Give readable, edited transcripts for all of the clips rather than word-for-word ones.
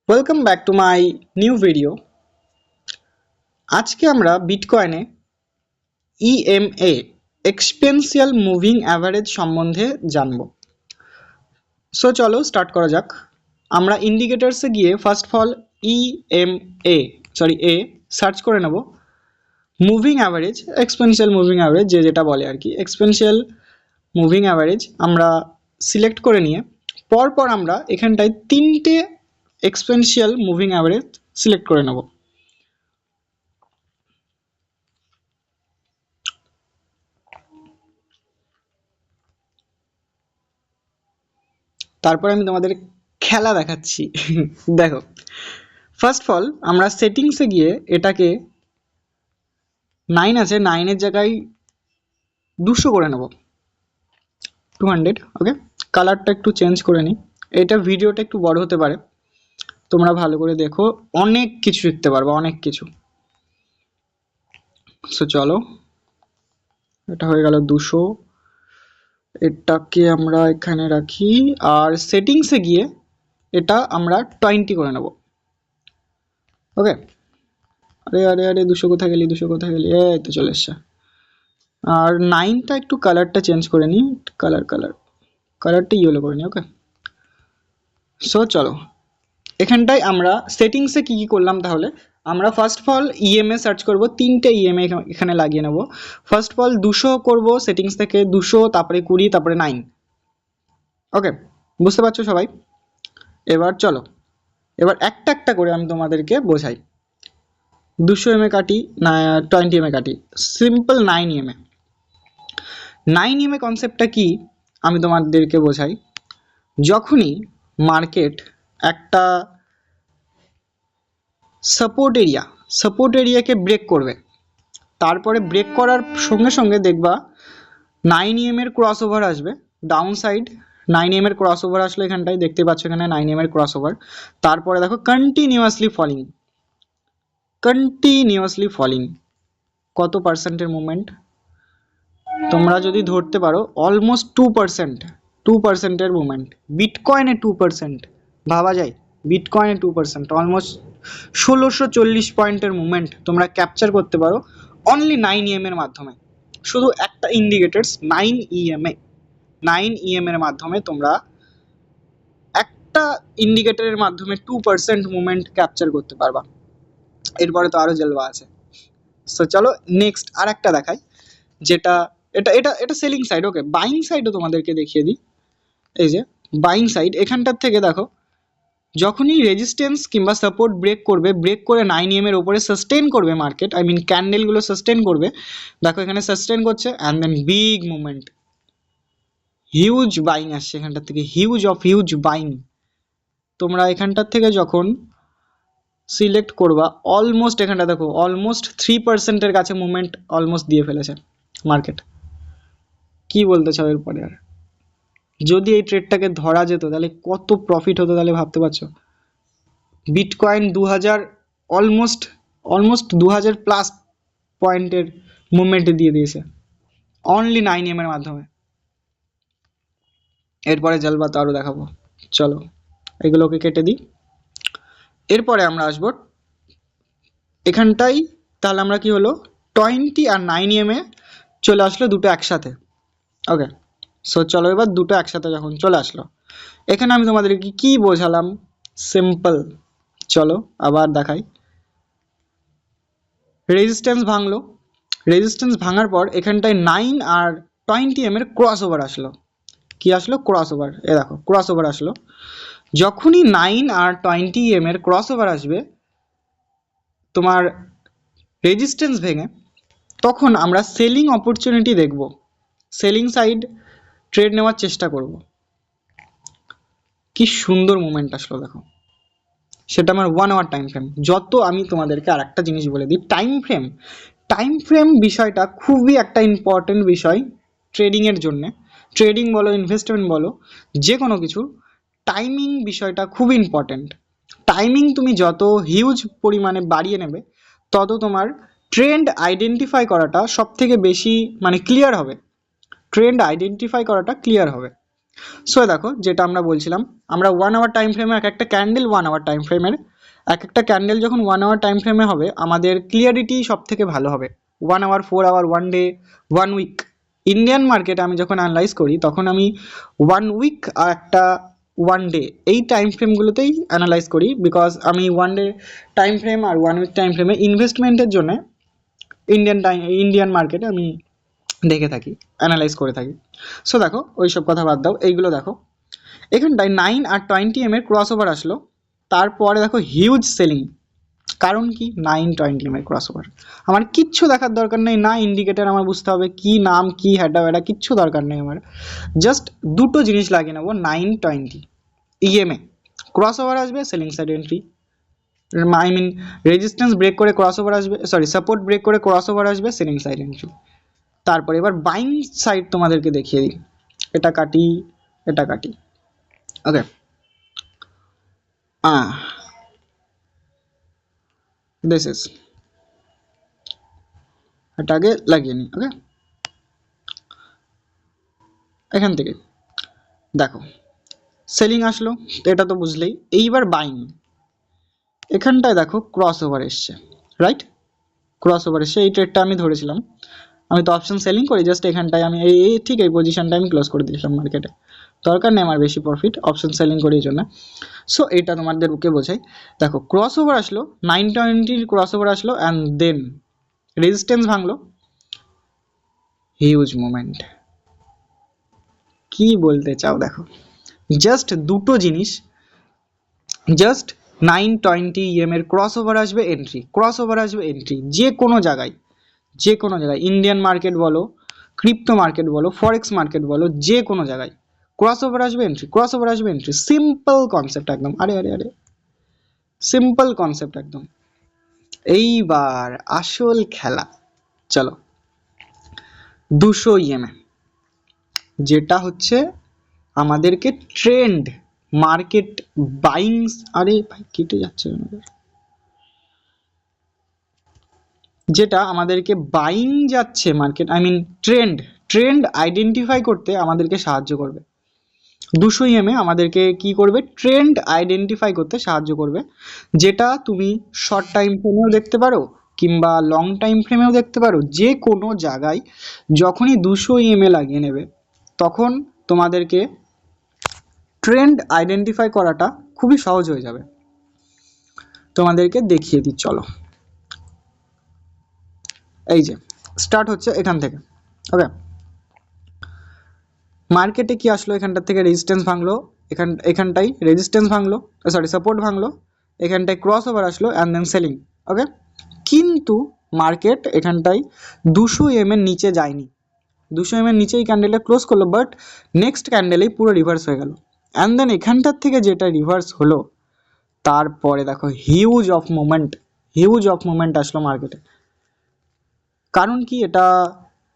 Welcome back to my new video. আজকে আমরা বিটকয়েনে EMA এক্সপেন্সিয়াল moving average সম্বন্ধে জানব। সো চলো স্টার্ট করা যাক। আমরা ইন্ডিকেটার্সে গিয়ে first of all A search করে নেব। মুভিং অ্যাভারেজ, এক্সপেন্সিয়াল মুভিং অ্যাভারেজ যেটা বলে আর কি, এক্সপেন্সিয়াল মুভিং অ্যাভারেজ আমরা সিলেক্ট করে নিয়ে পরপর আমরা এখানটায় তিনটে এক্সপেন্সিয়াল মুভিং অ্যাভারেজ সিলেক্ট করে নেব। তারপর আমি তোমাদের খেলা দেখাচ্ছি। দেখো, ফার্স্ট অফ অল আমরা সেটিংসে গিয়ে এটাকে 9 আছে, 9-এর জায়গায় 200 করে নেব, 200। ওকে, কালারটা একটু চেঞ্জ করে নিই। এটা ভিডিওটা একটু বড় হতে পারে, তোমরা ভালো করে দেখো, অনেক কিছু শিখতে পারবে, অনেক কিছু। সো চলো, এটা হয়ে গেল 200। এটাকে আমরা এখানে রাখি আর সেটিংসে গিয়ে এটা আমরা 20 করে নেব। ওকে, আরে আরে আরে 200 কোথায় গেলি, 200 কোথায় গেলি, এই তো চলে এসছে। আর 9টা একটু কালারটা চেঞ্জ করে নিই, কালারটা ইয়েলো করে নিই। ওকে, সো চলো এখানটায় আমরা সেটিংসে কি করলাম, তাহলে আমরা first of all EMA search করব, তিনটে ইএমএ এখানে লাগিয়ে নেব। ফার্স্ট অফ অল 200 করব সেটিংস থেকে, 200, তারপরে 20, তারপরে 9। ওকে, বুঝতে পারছো সবাই? এবার চলো, এবার একটা একটা করে আমি তোমাদেরকে বোঝাই। 200 এমএ কাটি না 20 এমএ কাটি, সিম্পল 9 ইএমএ। 9 ইএমএ কনসেপ্টটা কি আমি তোমাদেরকে বোঝাই। যখনই মার্কেট একটা সাপোর্ট এরিয়াকে ব্রেক করবে, তারপরে ব্রেক করার সঙ্গে সঙ্গে দেখবা 9 ইএমএর ক্রস ওভার আসবে ডাউন সাইড। 9 ইএমএর ক্রস ওভার আসলে এখানটায় দেখতে পাচ্ছ, এখানে 9 ইএমএর ক্রস ওভার। তারপরে দেখো কন্টিনিউয়াসলি ফলিং। কত পার্সেন্টের মুভমেন্ট তোমরা যদি ধরতে পারো, অলমোস্ট 2%, মুভমেন্ট। বিটকয়েনে 2%, ভাবা যায়? বিটকয়েনে 2%, অলমোস্ট 1640 পয়েন্টের মুভমেন্ট তোমরা ক্যাপচার করতে পারো অনলি 9 ইএমএর মাধ্যমে। শুধু একটা ইন্ডিকেটার্স 9 ইএমএর মাধ্যমে তোমরা একটা ইন্ডিকেটরের মাধ্যমে 2% মুভমেন্ট ক্যাপচার করতে পারবা। এরপরে তো আরো জলবা আছে। সো চলো নেক্সট আর একটা দেখাই, যেটা এটা এটা এটা সেলিং সাইড। ওকে, বাইং সাইডও তোমাদেরকে দেখিয়ে দিই। এই যে বাইং সাইড, এখানটার থেকে দেখো, যখনই রেজিস্ট্যান্স কিংবা সাপোর্ট ব্রেক করবে, ব্রেক করে 9 ইএম এর উপরে সাস্টেন করবে মার্কেট, আই মিন ক্যান্ডেলগুলো সাস্টেন করবে। দেখো এখানে সাস্টেন করছে and then big movement, huge buying আসছে এখানটার থেকে, হিউজ বাইং। তোমরা এখানটার থেকে যখন সিলেক্ট করবা, অলমোস্ট এখানটা দেখো অলমোস্ট 3%-এর কাছে মুভমেন্ট অলমোস্ট দিয়ে ফেলেছে মার্কেট। কি বলতে চাও এরপরে? আর যদি এই ট্রেডটাকে ধরা যেত তাহলে কত প্রফিট হতো, তাহলে ভাবতে পারছো? বিটকয়েন 2000, অলমোস্ট 2000 প্লাস পয়েন্টের মুভমেন্টে দিয়ে দিয়েছে অনলি 9 ইএম এর মাধ্যমে। এরপরে জলবা তো আরও দেখাবো, চলো এগুলোকে কেটে দিই। এরপরে আমরা আসবো এখানটাই, তাহলে আমরা কি হলো 20 আর 9 ইএম এ চলে আসলো দুটো একসাথে। ওকে, সো চলো এবার দুটো একসাথে যখন চলে আসলো, এখানে আমি তোমাদেরকে কি বোঝালাম, সিম্পল। চলো আবার দেখাই। রেজিস্ট্যান্স ভাঙার পর এখানটায় 9 আর 20 এম এর ক্রস ওভার আসলো। কি আসলো? Cross over. এ দেখো ক্রস ওভার আসলো। যখনই 9 আর 20 এম এর ক্রস ওভার আসবে তোমার রেজিস্ট্যান্স ভেঙে, তখন আমরা সেলিং অপরচুনিটি দেখব, সেলিং সাইড ট্রেড নেওয়ার চেষ্টা করব। কি সুন্দর মুভমেন্ট আসলো দেখো, সেটা আমার 1 আওয়ার টাইম ফ্রেম। যত আমি তোমাদেরকে আর একটা জিনিস বলে দিই, টাইম ফ্রেম বিষয়টা খুবই একটা ইম্পর্টেন্ট বিষয় ট্রেডিংয়ের জন্যে। ট্রেডিং বলো, ইনভেস্টমেন্ট বলো, যে কোনো কিছু, টাইমিং বিষয়টা খুব ইম্পর্টেন্ট। টাইমিং তুমি যত হিউজ পরিমাণে বাড়িয়ে নেবে, তত তোমার ট্রেন্ড আইডেন্টিফাই করাটা সব থেকে বেশি ক্লিয়ার হবে। সো দেখো যেটা আমরা বলছিলাম, আমরা 1 আওয়ার টাইম ফ্রেমে এক একটা ক্যান্ডেল 1 আওয়ার টাইম ফ্রেমের এক একটা ক্যান্ডেল যখন 1 আওয়ার টাইম ফ্রেমে হবে আমাদের ক্লিয়ারিটি সব থেকে ভালো হবে। 1 hour, 4 hour, 1 day, 1 week, Indian মার্কেটে আমি যখন অ্যানালাইজ করি তখন আমি 1 উইক আর একটা 1 ডে এই টাইম ফ্রেমগুলোতেই অ্যানালাইজ করি, বিকজ আমি 1 ডে টাইম ফ্রেম আর 1 উইক টাইম ফ্রেমে ইনভেস্টমেন্টের জন্য ইন্ডিয়ান মার্কেটে আমি দেখে থাকি, অ্যানালাইজ করে থাকি। সো দেখো ওইসব কথা বাদ দাও, এইগুলো দেখো এখানটায় 9 আর 20 এর ক্রস ওভার আসলো, তারপরে দেখো হিউজ সেলিং। কারণ কি? 9-20 এর ক্রস ওভার। আমার কিচ্ছু দেখার দরকার নেই, না ইন্ডিকেটার আমার বুঝতে হবে কি নাম কি হ্যাডা ভ্যাডা, কিচ্ছু দরকার নেই আমার। জাস্ট দুটো জিনিস লাগিয়ে নেবো, 9-20 ইএমএ ক্রস ওভার আসবে, selling side entry, I mean resistance break করে ক্রস ওভার আসবে, সরি সাপোর্ট ব্রেক করে ক্রস ওভার আসবে, সেলিং সাইড এন্ট্রি। তারপরে এবার বাইং সাইড তোমাদেরকে দেখিয়ে দিই, এটা কাটি এটা কাটি, ওকে দিস ইজ, এটা আগে লাগিয়ে নিই, ওকে। এখান থেকে দেখো সেলিং আসলো, এটা তো বুঝলেই। এইবার বাইং, এখানটায় দেখো ক্রস ওভার এসছে, রাইট? ক্রস ওভার এসছে, এই ট্রেডটা আমি ধরেছিলাম, আমি তো অপশন সেলিং করি, জাস্ট এখানটায় আমি এই ঠিক এই পজিশনটা আমি ক্লোজ করে দিয়েছিলাম মার্কেটে, দরকার নেই আমার বেশি প্রফিট, অপশন সেলিং করি এই জন্য। সো এটা তোমাদেরকে বোঝাই। দেখো ক্রস ওভার আসলো, 9-20 ক্রস ওভার আসলো, অ্যান্ড দেন রেজিস্ট্যান্স ভাঙলো, হিউজ মুভমেন্ট। কি বলতে চাও দেখো, জাস্ট দুটো জিনিস, জাস্ট 9-20 এর ক্রস ওভার আসবে এন্ট্রি, ক্রস ওভার আসবে এন্ট্রি, যে কোনো জায়গায়, যে কোনো জায়গায়, ইন্ডিয়ান মার্কেট বলো, ক্রিপ্টো মার্কেট বলো, ফরেক্স মার্কেট বলো, যে কোনো জায়গায় ক্রস ওভার আসবে এন্ট্রি, ক্রস ওভার আসবে এন্ট্রি, সিম্পল কনসেপ্ট একদম। আরে আরে আরে, সিম্পল কনসেপ্ট একদম। এইবার আসল খেলা, চলো 200 ইএমএ, যেটা হচ্ছে আমাদেরকে ট্রেন্ড মার্কেট বাইং, আরে ভাই কেটে যাচ্ছে আমাদের, যেটা আমাদেরকে বাইং যাচ্ছে market, I mean trend, trend identify করতে আমাদেরকে সাহায্য করবে। 200 ইএমএ আমাদেরকে কি করবে? ট্রেন্ড আইডেন্টিফাই করতে সাহায্য করবে, যেটা তুমি শর্ট টাইম ফ্রেমেও দেখতে পারো কিংবা লং টাইম ফ্রেমেও দেখতে পারো, যে কোনো জায়গায় যখনই 200 ইএমএ লাগিয়ে নেবে তখন তোমাদেরকে ট্রেন্ড আইডেন্টিফাই করাটা খুবই সহজ হয়ে যাবে। তোমাদেরকে দেখিয়ে দিই, চলো। এই যে স্টার্ট হচ্ছে এখান থেকে, ওকে। মার্কেটে কি আসলো? এখানটার থেকে রেজিস্ট্যান্স ভাঙলো, এখানটাই রেজিস্ট্যান্স ভাঙলো, সরি সাপোর্ট ভাঙলো, এখানটায় ক্রস ওভার আসলো অ্যান্ড দেন সেলিং, ওকে। কিন্তু মার্কেট এখানটায় 200 এর নিচে যায়নি, 200 এর নিচেই ক্যান্ডেলটা ক্লোজ করলো, বাট নেক্সট ক্যান্ডেলেই পুরো রিভার্স হয়ে গেল। অ্যান্ড দেন এখানটার থেকে যেটা রিভার্স হলো, তারপরে দেখো huge of movement, huge of movement আসলো মার্কেটে। কারণ কি? এটা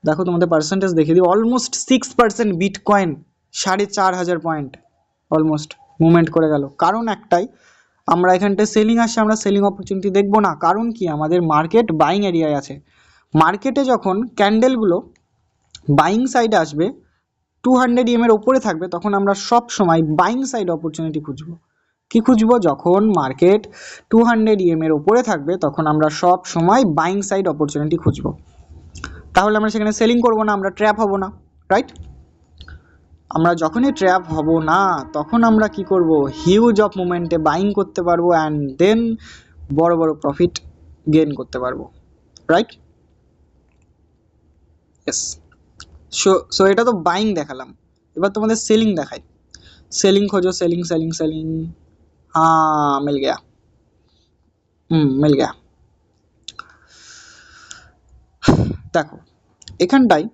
দেখো তোমাদের পার্সেন্টেজ দেখিয়ে দিই, almost 6% bitcoin 4,500 point almost movement করে গেল। কারণ একটাই, আমরা এখানটায় সেলিং আসছে, আমরা সেলিং অপরচুনিটি দেখবো না। কারণ কি? আমাদের মার্কেট বাইং এরিয়ায় আছে। মার্কেটে যখন ক্যান্ডেলগুলো বাইং সাইডে আসবে, 200 এর ওপরে থাকবে, তখন আমরা সব সময় বাইং সাইড অপরচুনিটি খুঁজবো। কি খুঁজবো? যখন মার্কেট 200 এর ওপরে থাকবে তখন আমরা সব সময় বাইং সাইড অপরচুনিটি খুঁজবো। তাহলে আমরা সেখানে সেলিং করব না, আমরা ট্র্যাপ হব না, রাইট? আমরা যখনই ট্র্যাপ হব না তখন আমরা কি করব? হিউজ অফ মুভমেন্টে বাইং করতে পারবো অ্যান্ড দেন বড় বড় প্রফিট গেইন করতে পারবো, রাইট? ইয়েস। সো এটা তো বাইং দেখালাম, এবার তোমাদের সেলিং দেখাই। सेलिंग खोजो, सेलिंग सेलिंग सेलिंग, हाँ मिल गया, मिल गया। দেখো এখানটায়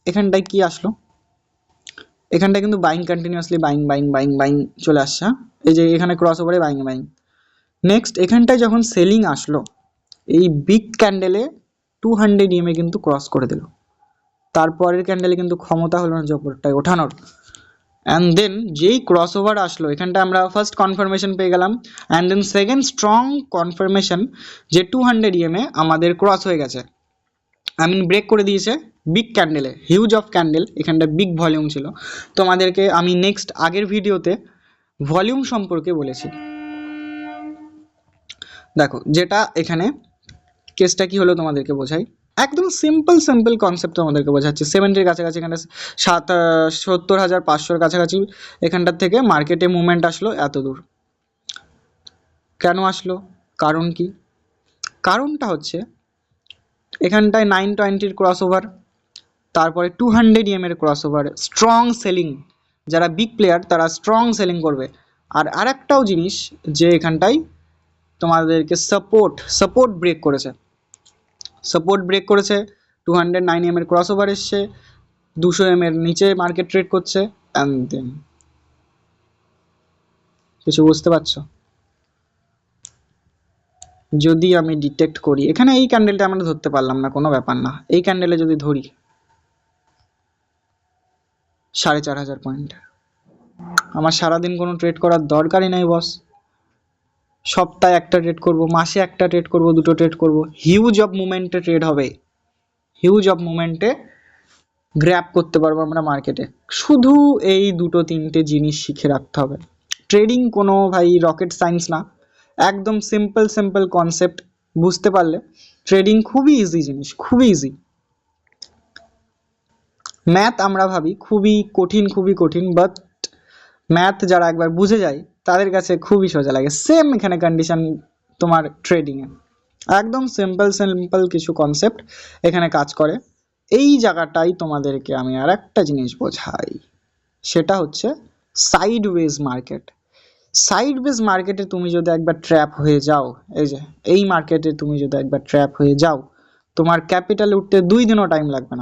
এখানটায় কি আসলো? এখানটায় কিন্তু buying continuously buying buying buying buying চলে আসছে। এই যে এখানে ক্রস ওভারে বাইং বাইং। নেক্সট এখানটায় যখন সেলিং আসলো, এই বিগ ক্যান্ডেলে 200 ইএমএ কিন্তু ক্রস করে দিল। তারপরের ক্যান্ডেলে কিন্তু ক্ষমতা হলো না যে ওপরটায় ওঠানোর। অ্যান্ড দেন যেই ক্রস ওভার আসলো, এখানটা আমরা ফার্স্ট কনফার্মেশন পেয়ে গেলাম, and then second strong confirmation যে 200 ইএমএ আমাদের ক্রস হয়ে গেছে। ব্রেক করে দিয়েছে বিগ ক্যান্ডেলে, হিউজ অফ ক্যান্ডেল, এখানটা বিগ ভলিউম ছিল। তোমাদেরকে আমি নেক্সট আগের ভিডিওতে ভলিউম সম্পর্কে বলেছি। দেখো যেটা এখানে কেসটা কি হলো তোমাদেরকে বোঝাই, একদম সিম্পল কনসেপ্ট তোমাদেরকে বোঝাচ্ছি। 70-র কাছাকাছি, এখানে 70,500-র কাছাকাছি এখানটার থেকে মার্কেটে মুভমেন্ট আসলো এত দূর। কেন আসলো, কারণ কি? কারণটা হচ্ছে এখানটায় 920-র ক্রস ওভার, তারপরে 200 EM-এর ক্রস ওভার, স্ট্রং সেলিং, যারা বিগ প্লেয়ার তারা স্ট্রং সেলিং করবে। আর আরেকটাও জিনিস যে এখানটায় তোমাদেরকে সাপোর্ট ব্রেক করেছে, 209 EM-এর ক্রস ওভার এসছে, 200 EM-এর নিচে মার্কেট ট্রেড করছে, অ্যান্ড দেন কিছু বুঝতে পারছো? যদি আমি ডিটেক্ট করি, এখানে এই ক্যান্ডেলটা আমরা ধরতে পারলাম না, কোনো ব্যাপার না। এই ক্যান্ডেলে যদি ধরি 4,500 পয়েন্ট, আমার সারাদিন কোনো ট্রেড করার দরকারই নাই বস। সপ্তাহে একটা ট্রেড করব, মাসে একটা ট্রেড করব, দুটো ট্রেড করব, হিউজ অফ মুভমেন্টে ট্রেড হবে, হিউজ অফ মুভমেন্টে গ্র্যাব করতে পারবো আমরা মার্কেটে। শুধু এই দুটো তিনটে জিনিস শিখে রাখতে হবে। ট্রেডিং কোনো ভাই রকেট সায়েন্স না, একদম সিম্পল কনসেপ্ট বুঝতে পারলে ট্রেডিং খুবই ইজি জিনিস, খুবই ইজি। ম্যাথ আমরা ভাবি খুবই কঠিন, বাট ম্যাথ যারা একবার বুঝে যায় তাদের কাছে খুবই সোজা লাগে। সেম এখানে কন্ডিশন তোমার ট্রেডিংয়ে, একদম সিম্পল কিছু কনসেপ্ট এখানে কাজ করে। এই জায়গাটাই তোমাদেরকে আমি আর একটা জিনিস বোঝাই, সেটা হচ্ছে সাইডওয়েজ মার্কেট। সাইডওয়েজ মার্কেটে তুমি যদি একবার ট্র্যাপ হয়ে যাও, এই মার্কেটে তুমি যদি একবার ট্র্যাপ হয়ে যাও, তোমার ক্যাপিটালে উঠতে 2 দিনও টাইম লাগবে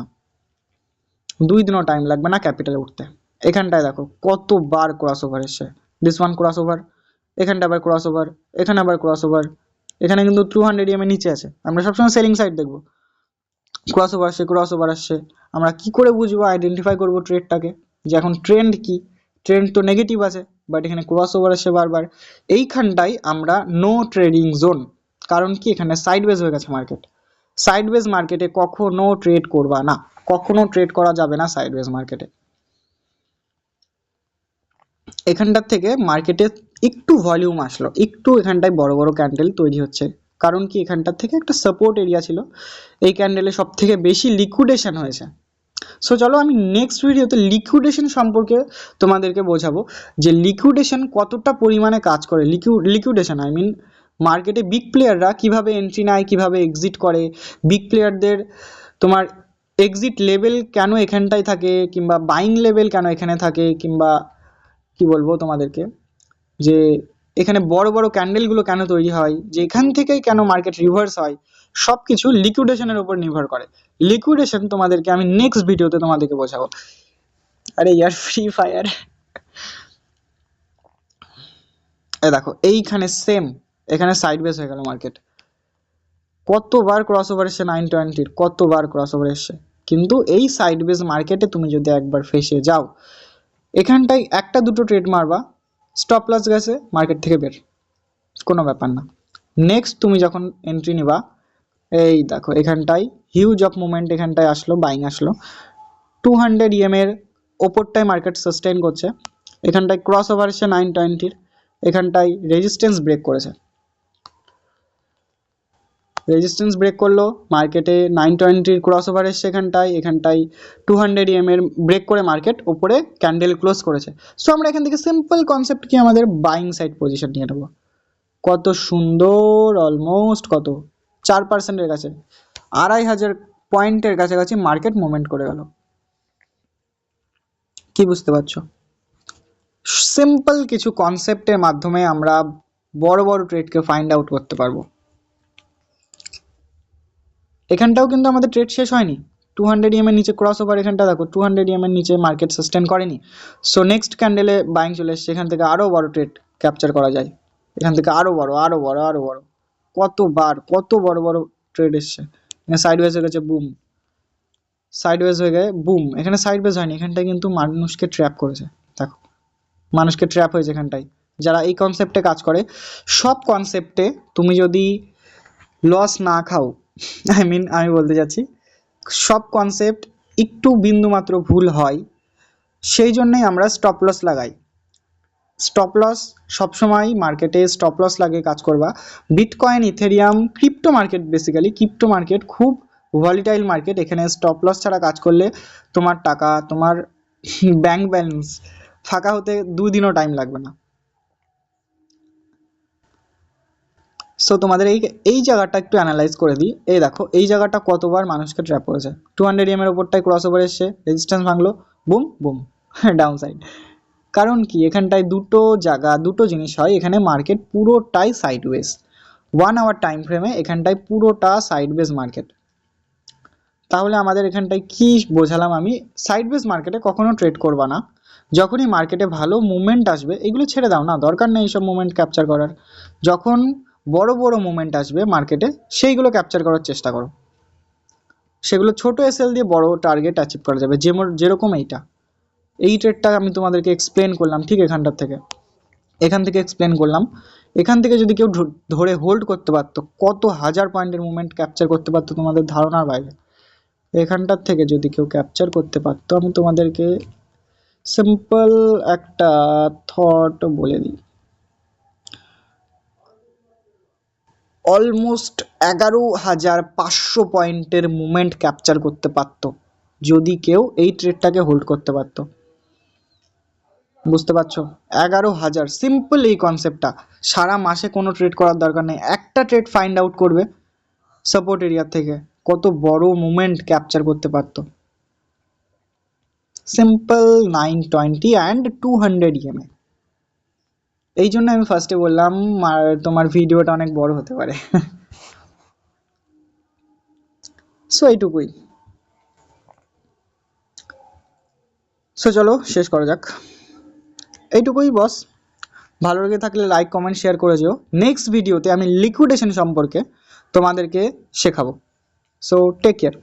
না, ক্যাপিটালে উঠতে। এখানটায় দেখো কতবার ক্রস ওভার এসছে, দিস ওয়ান ক্রস ওভার, এখানটা আবার ক্রস ওভার, এখানে আবার ক্রস ওভার, এখানে কিন্তু 200 EM-এর নিচে আছে। আমরা সবসময় সেলিং সাইড দেখবো, ক্রস ওভার আসছে। আমরা কি করে বুঝবো, আইডেন্টিফাই করবো ট্রেডটাকে, যে এখন ট্রেন্ড কি? ট্রেন্ড তো নেগেটিভ আছে, বাট এখানে ক্রস ওভার আসছে বারবার। এইখানটাই আমরা নো ট্রেডিং জোন, কারণ কি এখানে সাইডওয়েজ হয়ে গেছে মার্কেট। সাইডওয়েজ মার্কেটে কখনো ট্রেড করবা না, কখনো ট্রেড করা যাবে না সাইডওয়েজ মার্কেটে। এখানটার থেকে মার্কেটে একটু ভলিউম আসলো, একটু এখানটায় বড় বড় ক্যান্ডেল তৈরি হচ্ছে, কারণ কি এখানটার থেকে একটা সাপোর্ট এরিয়া ছিল, এই ক্যান্ডেলে সব থেকে বেশি লিকুইডেশন হয়েছে। সো চলো আমি নেক্সট ভিডিওতে লিকুইডেশন সম্পর্কে তোমাদেরকে বোঝাবো, যে লিকুইডেশন কতটা পরিমাণে কাজ করে। লিকুইডেশন মার্কেটে বিগ প্লেয়াররা কিভাবে এন্ট্রি নেয়, কিভাবে এক্সিট করে, বিগ প্লেয়ারদের তোমার এক্সিট লেভেল কেন এখানটায় থাকে, কিংবা বাইং লেভেল কেন এখানে থাকে, কিংবা কি বলবো তোমাদেরকে, যে এখানে বড় বড় ক্যান্ডেলগুলো কেন তৈরি হয়, যে এখান থেকেই কেন মার্কেট রিভার্স হয়, সব কিছু লিকুইডেশনের উপর নির্ভর করে। লিকুইডেশন তোমাদেরকে আমি নেক্সট ভিডিওতে তোমাদেরকে বোঝাবো। আরে ইয়ার ফ্রি ফায়ার, দেখো এইখানে সেম, এখানে সাইডওয়েজ হয়ে গেল মার্কেট। কতবার ক্রস ওভার এসছে 920-র, কতবার ক্রস ওভার এসছে, কিন্তু এই সাইডওয়েজ মার্কেটে তুমি যদি একবার ফেসে যাও, এখানটায় একটা দুটো ট্রেড মারবা, স্টপ লস গেছে, মার্কেট থেকে বের, কোনো ব্যাপার না। নেক্সট তুমি যখন এন্ট্রি নিবা, এই দেখো এখানটায় হিউজ অফ মুভমেন্ট এখানটায় আসলো, বাইং আসলো, 200 EM-এর ওপরটায় মার্কেট সাস্টেইন করছে, এখানটায় ক্রস ওভার এসছে 920-র, এখানটায় রেজিস্ট্যান্স ব্রেক করলো মার্কেটে, 920-র ক্রস ওভার এসছে এখানটায় 200 EM-এর ব্রেক করে মার্কেট ওপরে ক্যান্ডেল ক্লোজ করেছে। সো আমরা এখান থেকে সিম্পল কনসেপ্ট কি আমাদের বাইং সাইড পজিশন নিয়ে নেবো। কত সুন্দর, অলমোস্ট কত 4%-এর কাছে, 2,500 পয়েন্টের কাছাকাছি মার্কেট মুভমেন্ট করে গেল। কি বুঝতে পারছো? সিম্পল কিছু কনসেপ্টের মাধ্যমে আমরা বড় বড় ট্রেডকে ফাইন্ড আউট করতে পারবো। এখানটাও কিন্তু আমাদের ট্রেড শেষ হয়নি, 200 EM-এর নিচে ক্রস ওভার, এখানটা দেখো 200 EM-এর নিচে মার্কেট সাস্টেন করেনি। সো নেক্সট ক্যান্ডেলে বাইং চলে এসছে, এখান থেকে আরও বড় ট্রেড ক্যাপচার করা যায়, এখান থেকে আরও বড়, কত বড় বড় ট্রেড এসছে। এখানে সাইডওয়েজ হয়ে গেছে, বুম, সাইডওয়েজ হয়ে গেছে, বুম, এখানে সাইডওয়েজ হয়নি, এখানটায় কিন্তু মানুষকে ট্র্যাপ করেছে। দেখো মানুষকে ট্র্যাপ হয়েছে এখানটায়। যারা এই কনসেপ্টে কাজ করে, সব কনসেপ্টে তুমি যদি লস না খাও, আমি বলতে চাচ্ছি সব কনসেপ্ট একটু বিন্দুমাত্র ভুল হয়, সেই জন্যই আমরা স্টপ লস লাগাই। স্টপ লস সবসময় মার্কেটে স্টপ লস লাগিয়ে কাজ করবা। Bitcoin, Ethereum, crypto market, basically crypto market খুব ভলিটাইল মার্কেট। এখানে স্টপ লস ছাড়া কাজ করলে তোমার টাকা, তোমার ব্যাংক ব্যালেন্স ফাঁকা হতে 2 দিনও টাইম লাগবে না। সো তোমাদের এই জায়গাটা একটু অ্যানালাইজ করে দিই। এই দেখো এই জায়গাটা কতবার মানুষকে ট্র্যাপ করেছে। 200 এর ওপরটায় ক্রস ওভার এসছে, রেজিস্ট্যান্স ভাঙলো, বুম বুম ডাউন সাইড। কারণ কি, এখানটায় দুটো জিনিস হয়। এখানে মার্কেট পুরোটাই সাইডওয়েজ। 1 আওয়ার টাইম ফ্রেমে এখানটায় পুরোটা সাইডওয়েজ মার্কেট। তাহলে আমাদের এখানটায় কি বোঝালাম আমি? সাইডওয়েজ মার্কেটে কখনো ট্রেড করবা না। যখনই মার্কেটে ভালো মুভমেন্ট আসবে, এগুলো ছেড়ে দাও না, দরকার নেই এইসব মুভমেন্ট ক্যাপচার করার। যখন বড় বড় মুভমেন্ট আসবে মার্কেটে, সেইগুলো ক্যাপচার করার চেষ্টা করো। সেগুলো ছোট এসএল দিয়ে বড় টার্গেট অ্যাচিভ করা যাবে, যেরকম এই ট্রেডটা আমি তোমাদেরকে এক্সপ্লেন করলাম ঠিক এখান থেকে এক্সপ্লেন করলাম। এখান থেকে যদি কেউ ধরে হোল্ড করতে পারতো, কত হাজার পয়েন্টের মুভমেন্ট ক্যাপচার করতে পারতো তোমাদের ধারণার বাইরে। এখানটার থেকে যদি কেউ ক্যাপচার করতে পারতো, আমি তোমাদেরকে সিম্পল একটা থট বলে দিই। অলমোস্ট 11,500 পয়েন্টের মুভমেন্ট ক্যাপচার করতে পারতো যদি কেউ এই ট্রেডটাকে হোল্ড করতে পারতো। বুঝতে পারছো? 11,000, সিম্পল এই কনসেপ্টটা। সারা মাসে কোনো ট্রেড করার দরকার নেই, একটা ট্রেড ফাইন্ড আউট করবে সাপোর্ট এরিয়া থেকে, কত বড় মুভমেন্ট ক্যাপচার করতে পারতো। Simple 920 and 200 EMA। এই জন্য আমি ফার্স্টে বললাম তোমার ভিডিওটা অনেক বড় হতে পারে। সো এইটুকুই। সো চলো শেষ করা যাক। এইটুকুই বস। ভালো লেগে থাকলে লাইক, কমেন্ট, শেয়ার করে যেও। নেক্সট ভিডিওতে আমি লিকুইডেশন সম্পর্কে তোমাদেরকে শেখাবো। So take care.